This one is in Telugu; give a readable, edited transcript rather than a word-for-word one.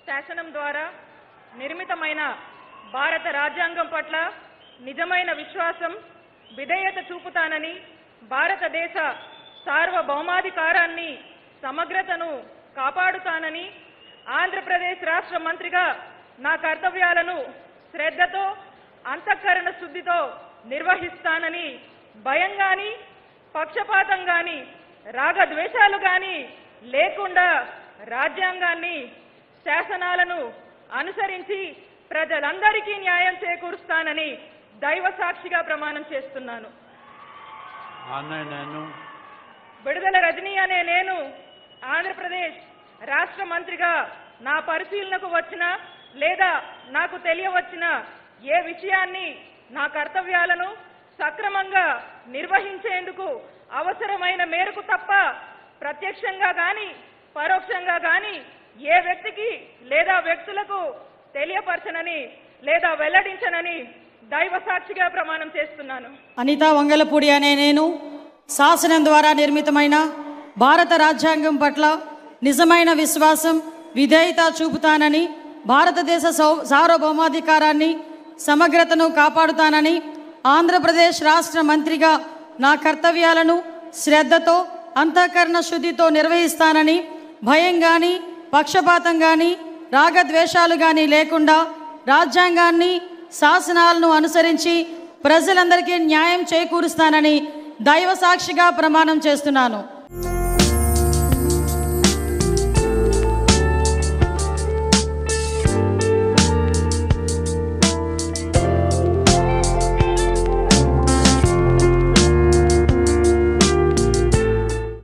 శాసనం ద్వారా నిర్మితమైన భారత రాజ్యాంగం పట్ల నిజమైన విశ్వాసం, విధేయత చూపుతానని, భారతదేశ సార్వభౌమాధికారాన్ని, సమగ్రతను కాపాడుతానని, ఆంధ్రప్రదేశ్ రాష్ట్ర మంత్రిగా నా కర్తవ్యాలను శ్రద్ధతో, అంతఃకరణ శుద్ధితో నిర్వహిస్తానని, భయం గాని, పక్షపాతం గాని, రాగద్వేషాలు గాని లేకుండా రాజ్యాంగాన్ని, శాసనాలను అనుసరించి ప్రజలందరికీ న్యాయం చేకూరుస్తానని దైవ సాక్షిగా ప్రమాణం చేస్తున్నాను. విడుదల రజనీ అనే నేను ఆంధ్రప్రదేశ్ రాష్ట్ర మంత్రిగా నా పరిశీలనకు వచ్చిన లేదా నాకు తెలియవచ్చిన ఏ విషయాన్ని, నా కర్తవ్యాలను సక్రమంగా నిర్వహించేందుకు అవసరమైన మేరకు తప్ప ప్రత్యక్షంగా గాని పరోక్షంగా గాని ఏ వ్యక్తికి లేదా వ్యక్తులకు తెలియపరచనని లేదా వెల్లడించనని దైవ సాక్షిగా ప్రమాణం చేస్తున్నాను. అనితా వంగలపూడి అనే నేను శాసనం ద్వారా నిర్మితమైన భారత రాజ్యాంగం పట్ల నిజమైన విశ్వాసం, విధేయత చూపుతానని, భారతదేశ సార్వభౌమాధికారాన్ని, సమగ్రతను కాపాడుతానని, ఆంధ్రప్రదేశ్ రాష్ట్ర మంత్రిగా నా కర్తవ్యాలను శ్రద్ధతో, అంతఃకరణ శుద్ధితో నిర్వహిస్తానని, భయం కానీ, పక్షపాతం కానీ, రాగద్వేషాలు కానీ లేకుండా రాజ్యాంగాన్ని, శాసనాలను అనుసరించి ప్రజలందరికీ న్యాయం చేకూరుస్తానని దైవ సాక్షిగా ప్రమాణం చేస్తున్నాను.